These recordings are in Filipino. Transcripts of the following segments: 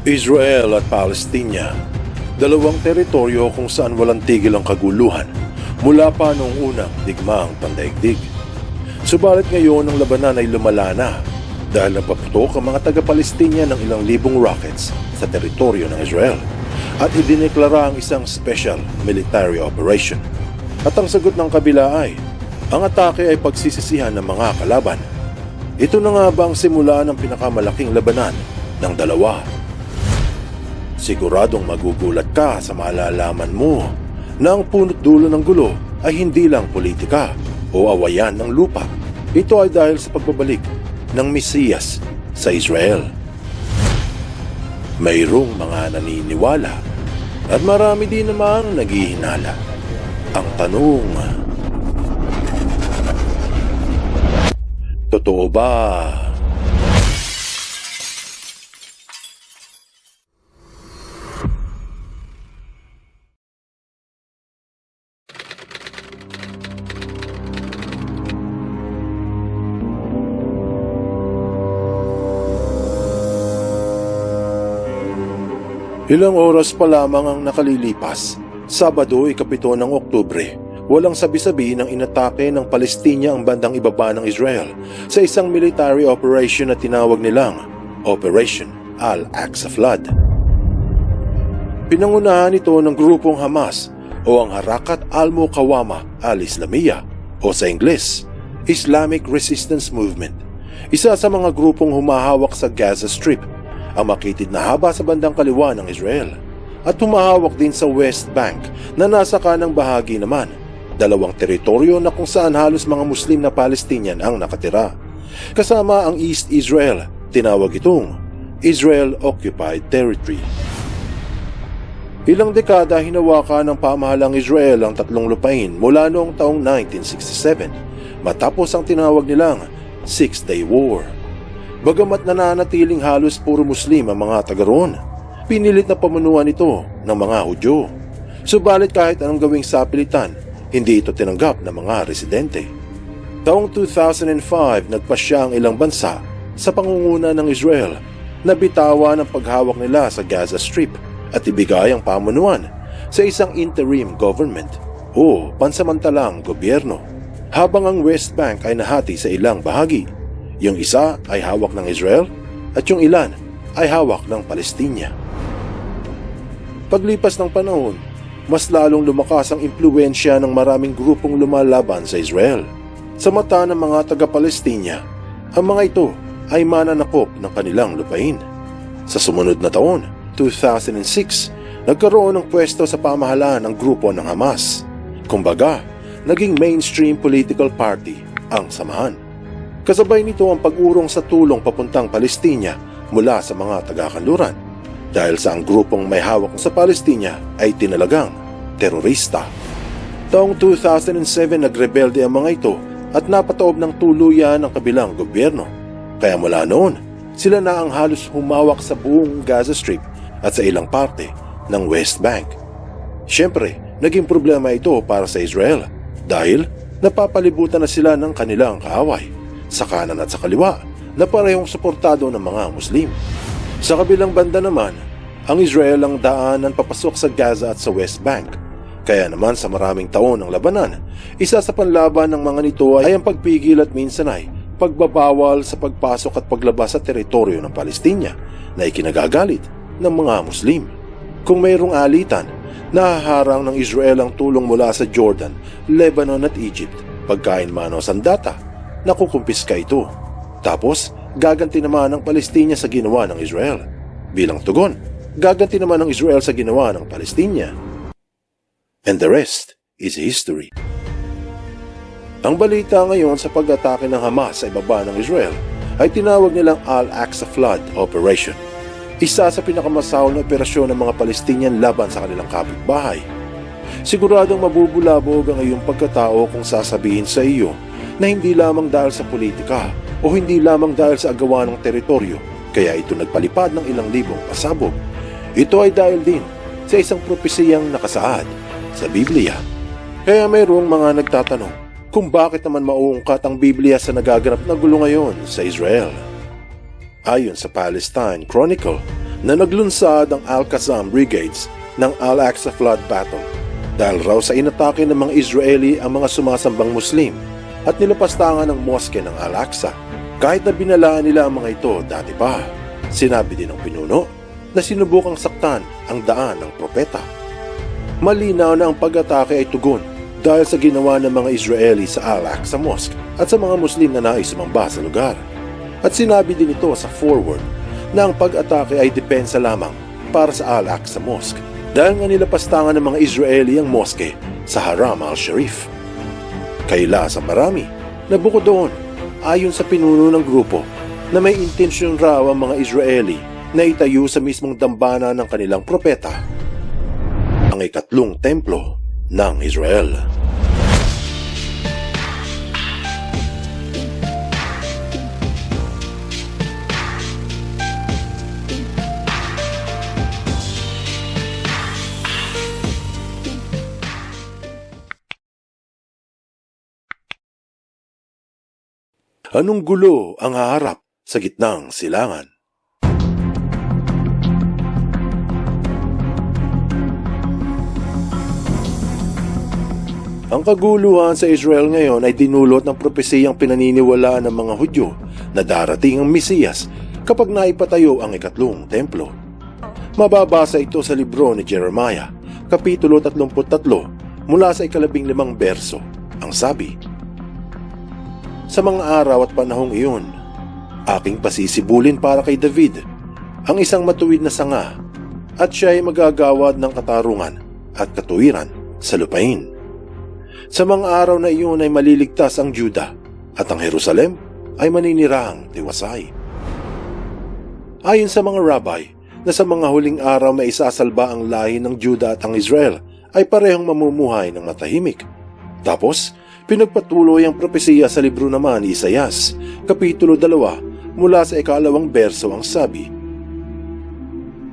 Israel at Palestina, dalawang teritoryo kung saan walang tigil ang kaguluhan mula pa noong unang digmaang pandaigdig. Subalit ngayon ang labanan ay lumala na dahil napaputok ang mga taga-Palestina ng ilang libong rockets sa teritoryo ng Israel at idineklara ang isang special military operation. At ang sagot ng kabila ay, ang atake ay pagsisisihan ng mga kalaban. Ito na nga ba ang simula ng pinakamalaking labanan ng dalawa? Siguradong magugulat ka sa malalaman mo na ang punot dulo ng gulo ay hindi lang politika o awayan ng lupa. Ito ay dahil sa pagbabalik ng Mesiyas sa Israel. Mayroong mga naniniwala at marami din namang naghihinala. Ang tanong, totoo ba? Ilang oras pa lamang ang nakalilipas. Sabado, 7 ng Oktubre, walang sabi-sabi nang inatake ng Palestina ang bandang ibaba ng Israel sa isang military operation na tinawag nilang Operation Al-Aqsa Flood. Pinangunahan ito ng grupong Hamas o ang Harakat al-Muqawama al-Islamiyya o sa Ingles, Islamic Resistance Movement, isa sa mga grupong humahawak sa Gaza Strip, ang makitid na haba sa bandang kaliwa ng Israel, at humahawak din sa West Bank na nasa kanang bahagi naman, dalawang teritoryo na kung saan halos mga Muslim na Palestinian ang nakatira. Kasama ang East Israel, tinawag itong Israel Occupied Territory. Ilang dekada hinawakan ng pamahalang Israel ang tatlong lupain mula noong taong 1967 matapos ang tinawag nilang Six-Day War. Bagamat nananatiling halos puro Muslim ang mga taga roon, pinilit na pamunuan ito ng mga Hudyo. Subalit kahit anong gawing sapilitan, hindi ito tinanggap ng mga residente. Taong 2005, nagpasya ang ilang bansa sa pangunguna ng Israel na bitawan ang paghawak nila sa Gaza Strip at ibigay ang pamunuan sa isang interim government o pansamantalang gobyerno, habang ang West Bank ay nahati sa ilang bahagi. Yung isa ay hawak ng Israel at yung ilan ay hawak ng Palestina. Paglipas ng panahon, mas lalong lumakas ang impluwensya ng maraming grupong lumalaban sa Israel. Sa mata ng mga taga-Palestina, ang mga ito ay mananakop ng kanilang lupain. Sa sumunod na taon, 2006, nagkaroon ng pwesto sa pamahalaan ng grupo ng Hamas. Kumbaga, naging mainstream political party ang samahan. Kasabay nito ang pag-urong sa tulong papuntang Palestina mula sa mga taga-kanluran dahil sa ang grupong may hawak sa Palestina ay tinalagang terorista. Taong 2007 nagrebelde ang mga ito at napataob ng tuluyan ang kabilang gobyerno. Kaya mula noon, sila na ang halos humawak sa buong Gaza Strip at sa ilang parte ng West Bank. Siyempre, naging problema ito para sa Israel dahil napapalibutan na sila ng kanilang kaaway sa kanan at sa kaliwa na parehong suportado ng mga Muslim. Sa kabilang banda naman, ang Israel ang daanan papasok sa Gaza at sa West Bank. Kaya naman sa maraming taon ng labanan, isa sa panlaban ng mga nito ay ang pagpigil at minsan ay pagbabawal sa pagpasok at paglabas sa teritoryo ng Palestina na ikinagagalit ng mga Muslim. Kung mayroong alitan, nahaharang ng Israel ang tulong mula sa Jordan, Lebanon at Egypt. Pagkain man o sandata, nakukumpiska ito. Tapos, gaganti naman ng Palestina sa ginawa ng Israel. Bilang tugon, gaganti naman ng Israel sa ginawa ng Palestina. And the rest is history. Ang balita ngayon sa pag-atake ng Hamas sa ibaba ng Israel ay tinawag nilang Al-Aqsa Flood Operation. Isa sa pinakamasahol na operasyon ng mga Palestinian laban sa kanilang kapitbahay. Siguradong mabubulabog ang iyong pagkatao kung sasabihin sa iyo na hindi lamang dahil sa politika o hindi lamang dahil sa agawan ng teritoryo kaya ito nagpalipad ng ilang libong pasabog. Ito ay dahil din sa isang propesiyang nakasaad sa Biblia. Kaya mayroong mga nagtatanong kung bakit naman mauungkat ang Biblia sa nagaganap na gulo ngayon sa Israel. Ayon sa Palestine Chronicle, na naglunsad ang Al-Qassam Brigades ng Al-Aqsa Flood Battle dahil raw sa inatake ng mga Israeli ang mga sumasambang Muslim at nilapastangan ng moske ng Al-Aqsa. Kahit na binalaan nila ang mga ito dati pa, sinabi din ng pinuno na sinubukang saktan ang daan ng propeta. Malinaw na ang pag-atake ay tugon dahil sa ginawa ng mga Israeli sa Al-Aqsa Mosque at sa mga Muslim na nais sumamba sa lugar. At sinabi din ito sa forward na ang pag-atake ay depensa lamang para sa Al-Aqsa Mosque dahil nga nilapastangan ng mga Israeli ang moske sa Haram al-Sharif. Kaila sa marami na bukod doon, ayon sa pinuno ng grupo, na may intensyon raw ang mga Israeli na itayo sa mismong dambana ng kanilang propeta, ang ikatlong templo ng Israel. Anong gulo ang haharap sa gitnang silangan? Ang kaguluhan sa Israel ngayon ay dinulot ng propesiyang pinaniniwalaan ng mga Hudyo na darating ang Mesiyas kapag naipatayo ang ikatlong templo. Mababasa ito sa libro ni Jeremiah, Kapitulo 33, mula sa 15 berso. Ang sabi, "Sa mga araw at panahong iyon, aking pasisibulin para kay David, ang isang matuwid na sanga, at siya ay magagawad ng katarungan at katuwiran sa lupain. Sa mga araw na iyon ay maliligtas ang Juda, at ang Jerusalem ay maninirang tiwasay." Ayon sa mga rabbi, na sa mga huling araw may isasalba ang lahi ng Juda at ang Israel ay parehong mamumuhay ng matahimik. Tapos, pinagpatuloy ang propesiya sa libro naman ni Isaias, Kapitulo 2, mula sa 2 berso ang sabi,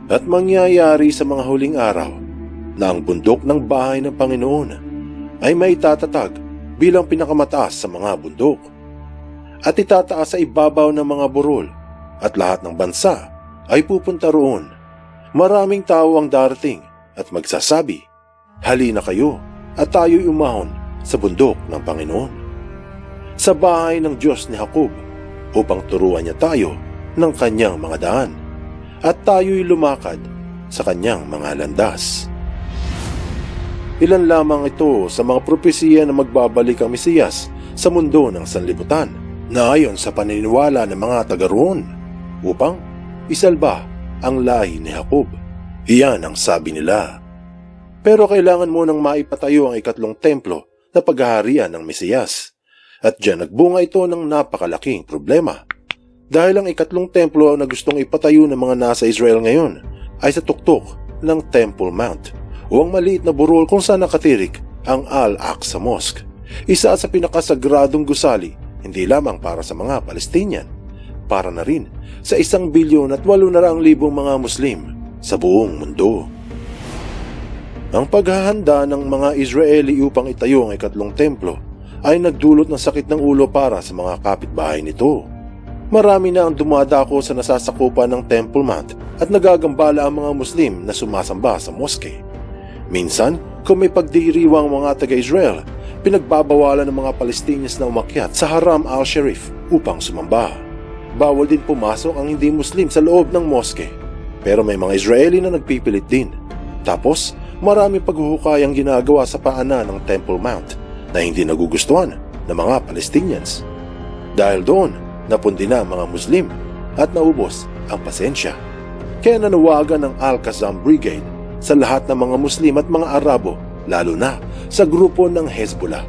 "At mangyayari sa mga huling araw na ang bundok ng bahay ng Panginoon ay may tatatag bilang pinakamataas sa mga bundok, at itataas sa ibabaw ng mga burol, at lahat ng bansa ay pupunta roon. Maraming tao ang darating at magsasabi, 'Halina kayo at tayo'y umahon sa bundok ng Panginoon, sa bahay ng Diyos ni Jacob, upang turuan niya tayo ng kanyang mga daan, at tayo'y lumakad sa kanyang mga landas.'" Ilan lamang ito sa mga propesiya na magbabalik ang Mesiyas sa mundo ng sanlibutan, na ayon sa paniniwala ng mga taga roon, upang isalba ang lahi ni Jacob. Iyan ang sabi nila. Pero kailangan mo nang maipatayo ang ikatlong templo na paghaharian ng Mesiyas. At diyan nagbunga ito ng napakalaking problema. Dahil ang ikatlong templo na gustong ipatayo ng mga nasa Israel ngayon ay sa tuktok ng Temple Mount, o ang maliit na burol kung saan nakatirik ang Al-Aqsa Mosque, isa sa pinakasagradong gusali hindi lamang para sa mga Palestinian, para na rin sa 1,800,000 mga Muslim sa buong mundo. Ang paghahanda ng mga Israeli upang itayo ang ikatlong templo ay nagdulot ng sakit ng ulo para sa mga kapitbahay nito. Marami na ang dumadako sa nasasakupan ng Temple Mount at nagagambala ang mga Muslim na sumasamba sa moske. Minsan, kung may pagdiriwang mga taga-Israel, pinagbabawalan ng mga Palestinians na umakyat sa Haram al-Sharif upang sumamba. Bawal din pumasok ang hindi Muslim sa loob ng moske, pero may mga Israeli na nagpipilit din. Tapos, marami paghuhukay ang ginagawa sa paanan ng Temple Mount na hindi nagugustuhan ng mga Palestinians. Dahil doon, napundi na ang mga Muslim at naubos ang pasensya. Kaya nanawagan ng Al-Qassam Brigade sa lahat ng mga Muslim at mga Arabo, lalo na sa grupo ng Hezbollah,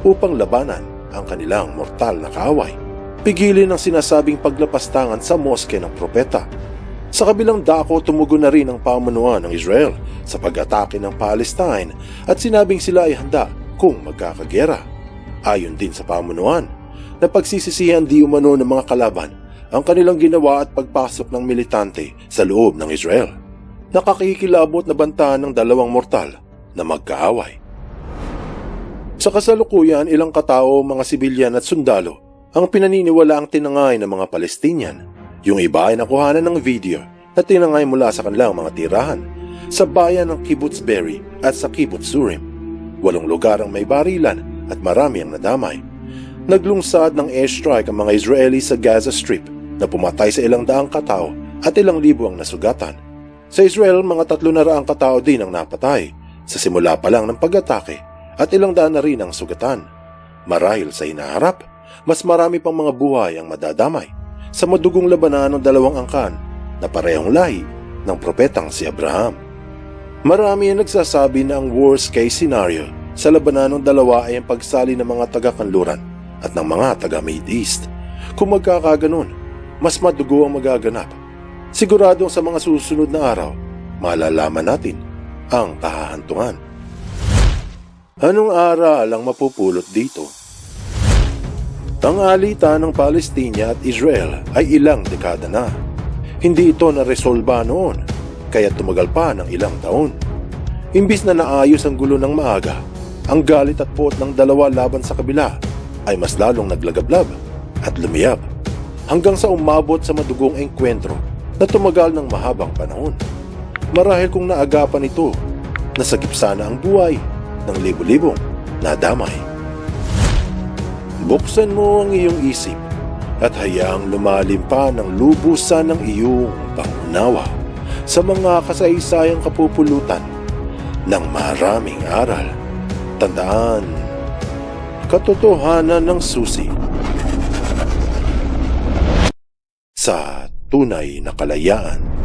upang labanan ang kanilang mortal na kaaway. Pigilin ang sinasabing paglapastangan sa moske ng propeta. Sa kabilang dako, tumugon na rin ang pamunuan ng Israel sa pag-atake ng Palestine at sinabing sila ay handa kung magkakagera. Ayon din sa pamunuan, na pagsisisihan di umano ng mga kalaban ang kanilang ginawa at pagpasok ng militante sa loob ng Israel. Nakakikilabot na bantahan ng dalawang mortal na magkaaway. Sa kasalukuyan, ilang katao, mga sibilyan at sundalo ang pinaniniwala ang tinangay ng mga Palestinian. Yung iba ay nakuhanan ng video na tinangay mula sa kanilang mga tirahan sa bayan ng Kibbutz Be'eri at sa Kibbutz Surim. 8 lugar ang may barilan at marami ang nadamay. Naglungsad ng airstrike ang mga Israeli sa Gaza Strip na pumatay sa ilang daang katao at ilang libo ang nasugatan. Sa Israel, mga 300 katao din ang napatay sa simula pa lang ng pag-atake at ilang daan na rin ang sugatan. Marahil sa hinaharap, mas marami pang mga buhay ang madadamay sa madugong labanan ng 2 angkan na parehong lahi ng propetang si Abraham. Marami ang nagsasabi na ang worst case scenario sa labanan ng 2 ay ang pagsali ng mga taga-kanluran at ng mga taga-Mid East. Kung magkakaganon, mas madugo ang magaganap. Siguradong sa mga susunod na araw, malalaman natin ang kahahantungan. Anong aral ang mapupulot dito? Ang alitan ng Palestina at Israel ay ilang dekada na. Hindi ito naresolba noon, kaya tumagal pa ng ilang taon. Imbis na naayos ang gulo ng maaga, ang galit at puot ng dalawa laban sa kabila ay mas lalong naglagablab at lumiyab hanggang sa umabot sa madugong engkwentro na tumagal ng mahabang panahon. Marahil kung naagapan ito, nasagip sana ang buhay ng libo-libong nadamay. Buksan mo ang iyong isip at hayaang lumalim pa ng lubusan ng iyong pangunawa sa mga kasaysayang kapupulutan ng maraming aral. Tandaan, katotohanan ng susi sa tunay na kalayaan.